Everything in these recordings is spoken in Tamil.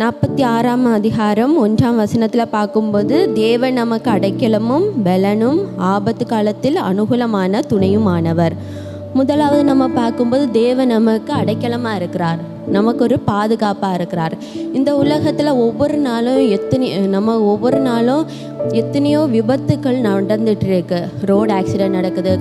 46ஆம் அதிகாரம் 1ஆம் வசனத்தில் பார்க்கும்போது, தேவன் நமக்கு அடைக்கலமும் பலனும் ஆபத்து காலத்தில் அனுகூலமான துணையுமானவர். முதலாவது நம்ம பார்க்கும்போது தேவன் நமக்கு அடைக்கலமாக இருக்கிறார், நமக்கு ஒரு பாதுகாப்பாக இருக்கிறார். இந்த உலகத்தில் ஒவ்வொரு நாளும் எத்தனையோ விபத்துக்கள் நடந்துட்டு இருக்கு. ரோடு ஆக்சிடென்ட் நடக்குது,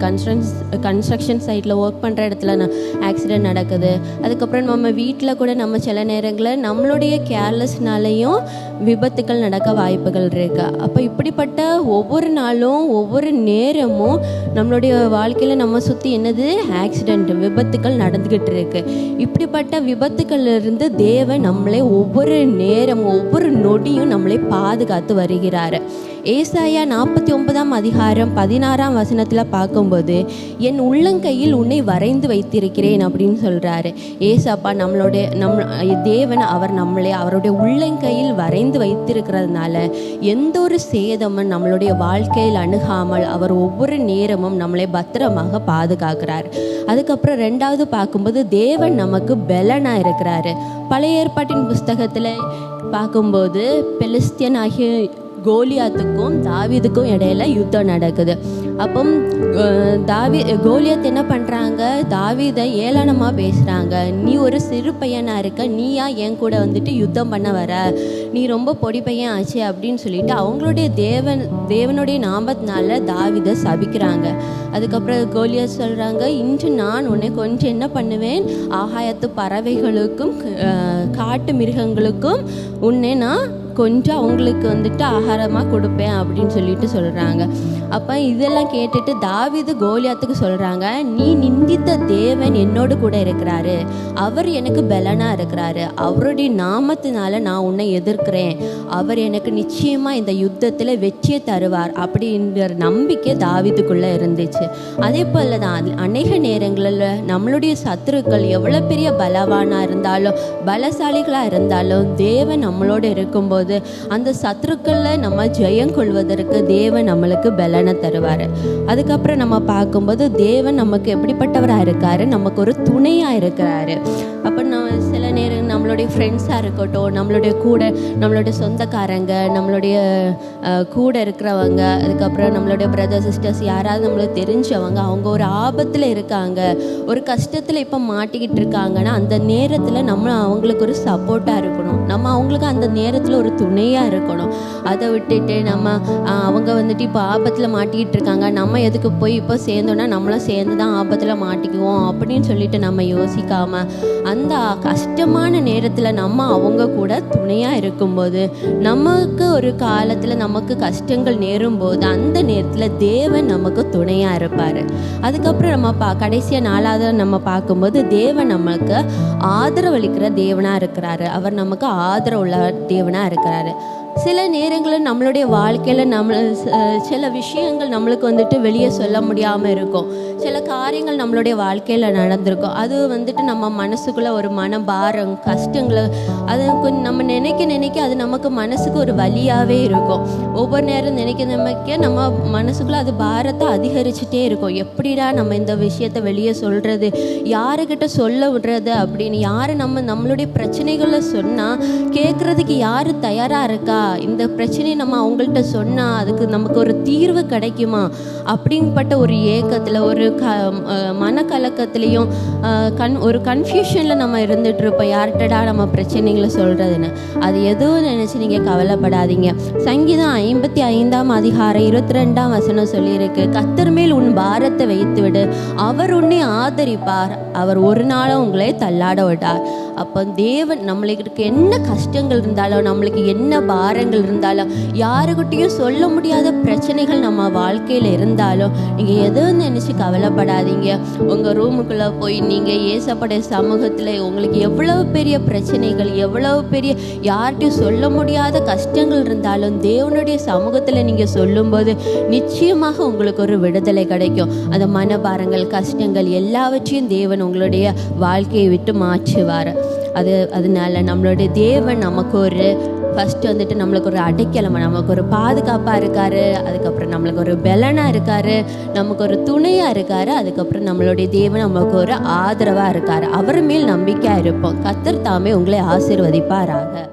கன்ஸ்ட்ரக்ஷன் சைட்டில் ஒர்க் பண்ணுற இடத்துல ஆக்சிடென்ட் நடக்குது. அதுக்கப்புறம் நம்ம வீட்டில் கூட நம்ம சில நேரங்களில் நம்மளுடைய கேர்லெஸ்னாலையும் விபத்துக்கள் நடக்க வாய்ப்புகள் இருக்கு. அப்போ இப்படிப்பட்ட ஒவ்வொரு நாளும் ஒவ்வொரு நேரமும் நம்மளுடைய வாழ்க்கையில் நம்ம சுற்றி என்னது ஆக்சிடென்ட் விபத்துக்கள் நடந்துக்கிட்டு இருக்கு. இப்படிப்பட்ட விபத்துக்களிலிருந்து தேவன் நம்மளை ஒவ்வொரு நேரமும் ஒவ்வொரு நொடியும் நம்மளை பாதுகாத்து வருகிறார். ஏசாயா 49ஆம் அதிகாரம் 16ஆம் வசனத்தில் பார்க்கும்போது, என் உள்ளங்கையில் உன்னை வரைந்து வைத்திருக்கிறேன் அப்படின்னு சொல்கிறாரு. ஏசாப்பா தேவன் அவர் நம்மளை அவருடைய உள்ளங்கையில் வரைந்து வைத்திருக்கிறதுனால எந்த ஒரு சேதமும் நம்மளுடைய வாழ்க்கையில் அணுகாமல் அவர் ஒவ்வொரு நேரமும் நம்மளை பத்திரமாக பாதுகாக்கிறார். அதுக்கப்புறம் ரெண்டாவது பார்க்கும்போது தேவன் நமக்கு பலனாக இருக்கிறாரு. பழைய ஏற்பாட்டின் புஸ்தகத்தில் பார்க்கும்போது பெலிஸ்தியன் ஆகிய கோலியாத்துக்கும் தாவீதுக்கும் இடையில யுத்தம் நடக்குது. அப்போ கோலியாத் என்ன பண்ணுறாங்க, தாவீதை ஏளனமாக பேசுகிறாங்க. நீ ஒரு சிறு பையனாக இருக்க, நீயா என் கூட வந்துட்டு யுத்தம் பண்ண வர, நீ ரொம்ப பொடி பையன் ஆச்சு அப்படின்னு சொல்லிட்டு அவங்களுடைய தேவனுடைய நாமத்தினால தாவீதை சபிக்கிறாங்க. அதுக்கப்புறம் கோலியாத் சொல்கிறாங்க, இன்று நான் உன்னை கொஞ்சம் என்ன பண்ணுவேன், ஆகாயத்து பறவைகளுக்கும் காட்டு மிருகங்களுக்கும் உன்னை நான் கொஞ்சம் அவங்களுக்கு வந்துட்டு ஆகாரமாக கொடுப்பேன் அப்படின்னு சொல்லிட்டு சொல்கிறாங்க. அப்போ இதெல்லாம் கேட்டுட்டு தாவீது கோலியாத்துக்கு சொல்கிறாங்க, நீ நிந்தித்த தேவன் என்னோடு கூட இருக்கிறாரு, அவர் எனக்கு பலனாக இருக்கிறாரு, அவருடைய நாமத்தினால நான் உன்னை எதிர்க்கிறேன், அவர் எனக்கு நிச்சயமாக இந்த யுத்தத்தில் வெற்றியை தருவார் அப்படின்ற நம்பிக்கை தாவீதுக்குள்ளே இருந்துச்சு. அதே போல் தான் அநேக நேரங்களில் நம்மளுடைய சத்துருக்கள் எவ்வளோ பெரிய பலவானாக இருந்தாலும் பலசாலிகளாக இருந்தாலும் தேவன் நம்மளோடு இருக்கும்போது அந்த சத்துருக்களில் நம்ம ஜெயம் கொள்வதற்கு தேவன் நம்மளுக்கு பலனை தருவார். அதுக்கப்புறம் நம்ம பார்க்கும்போது தேவன் நமக்கு எப்படிப்பட்டவராக இருக்காரு, நமக்கு ஒரு துணையாக இருக்கிறாரு. அப்போ சில நேரம் நம்மளுடைய ஃப்ரெண்ட்ஸாக இருக்கட்டும், நம்மளுடைய சொந்தக்காரங்க, நம்மளுடைய கூட இருக்கிறவங்க, அதுக்கப்புறம் நம்மளுடைய பிரதர் சிஸ்டர்ஸ் யாராவது நம்மளுக்கு தெரிஞ்சவங்க, அவங்க ஒரு ஆபத்தில் இருக்காங்க, ஒரு கஷ்டத்தில் இப்போ மாட்டிக்கிட்டு இருக்காங்கன்னா அந்த நேரத்தில் நம்ம அவங்களுக்கு ஒரு சப்போர்ட்டாக இருக்கணும், நம்ம அவங்களுக்கு அந்த நேரத்தில் ஒரு துணையாக இருக்கணும். அதை விட்டுட்டு அவங்க வந்துட்டு இப்போ ஆபத்தில் மாட்டிக்கிட்டு இருக்காங்க, நம்ம எதுக்கு போய் இப்போ சேர்ந்தோன்னா நம்மளும் சேர்ந்து தான் ஆபத்தில் மாட்டிக்குவோம் அப்படின்னு சொல்லிட்டு நம்ம யோசிக்காமல் அந்த கஷ்டமான நேரத்தில் நம்ம அவங்க கூட துணையாக இருக்கும்போது, நமக்கு ஒரு காலத்தில் நமக்கு கஷ்டங்கள் நேரும்போது அந்த நேரத்தில் தேவன் நமக்கு துணையாக இருப்பார். அதுக்கப்புறம் நம்ம கடைசியாக நாளாவது நம்ம பார்க்கும்போது தேவன் நமக்கு ஆதரவளிக்கிற தேவனாக இருக்கிறாரு, அவர் நமக்கு ஆதரவுள்ள தேவனாக இருக்கிறாரு. சில நேரங்களில் நம்மளுடைய வாழ்க்கையில் சில விஷயங்கள் நம்மளுக்கு வந்துட்டு வெளியே சொல்ல முடியாமல் இருக்கும், சில காரியங்கள் நம்மளுடைய வாழ்க்கையில் நடந்திருக்கும். அது வந்துட்டு நம்ம மனசுக்குள்ளே ஒரு மனபாரம் கஷ்டங்களை அது கொஞ்சம் நம்ம நினைக்க அது நமக்கு மனசுக்கு ஒரு வலியாகவே இருக்கும். ஒவ்வொரு நேரம் நினைக்க நம்ம மனசுக்குள்ளே அது பாரத்தை அதிகரிச்சுட்டே இருக்கும். எப்படிடா நம்ம இந்த விஷயத்தை வெளியே சொல்கிறது, யாருக்கிட்ட சொல்ல விடுறது அப்படின்னு, யார் நம்மளுடைய பிரச்சனைகளை சொன்னால் கேட்குறதுக்கு யார் தயாராக இருக்கா, இந்த பிரச்சனையை நம்ம அவங்கள்ட்ட சொன்னால் அதுக்கு நமக்கு ஒரு தீர்வு கிடைக்குமா அப்படின்பட்ட ஒரு ஏக்கத்தில் ஒரு மனக்கலக்கத்துலேயும் ஒரு கன்ஃபியூஷனில் நம்ம இருந்துட்டு இருப்போம், யார்கிட்டடா நம்ம பிரச்சனைகளை சொல்கிறதுன்னு. அது எதுவும் நினச்சி நீங்கள் கவலைப்படாதீங்க. சங்கீதம் 55ஆம் அதிகாரம் 22ஆம் வசனம் சொல்லியிருக்கு, கர்த்தர் மேல் உன் பாரத்தை வைத்து விடு, அவர் உன்னை ஆதரிப்பார், அவர் ஒரு நாளும் உங்களை தள்ளாட விட்டார். அப்போ தேவன் நம்மளுக்கு என்ன கஷ்டங்கள் இருந்தாலும் நம்மளுக்கு என்ன பாரங்கள் இருந்தாலும் யாருக்கிட்டையும் சொல்ல முடியாத பிரச்சனைகள் நம்ம வாழ்க்கையில் இருந்தாலும் நீங்கள் எதுவும் நினச்சி கவலைப்படாதீங்க. உங்கள் ரூமுக்குள்ளே போய் நீங்கள் ஏசப்படைய சமூகத்தில் உங்களுக்கு எவ்வளவு பெரிய பிரச்சனைகள் எவ்வளவு பெரிய யார்கிட்டையும் சொல்ல முடியாத கஷ்டங்கள் இருந்தாலும் தேவனுடைய சமூகத்தில் நீங்கள் சொல்லும்போது நிச்சயமாக உங்களுக்கு ஒரு விடுதலை கிடைக்கும். அந்த மனபாரங்கள் கஷ்டங்கள் எல்லாவற்றையும் தேவன் உங்களுடைய வாழ்க்கையை விட்டு மாற்றுவார். அதனால நம்மளுடைய தேவன் நமக்கு ஒரு ஃபஸ்ட்டு வந்துட்டு நம்மளுக்கு ஒரு அடைக்கலமாக நமக்கு ஒரு பாதுகாப்பாக இருக்கார், அதுக்கப்புறம் நம்மளுக்கு ஒரு பலனாக இருக்கார், நமக்கு ஒரு துணையாக இருக்கார், அதுக்கப்புறம் நம்மளுடைய தேவன் நமக்கு ஒரு ஆதரவாக இருக்கார். அவர் மேல் நம்பிக்கையாக இருப்போம். கர்த்தர் தாமே உங்களை ஆசீர்வதிப்பாராக.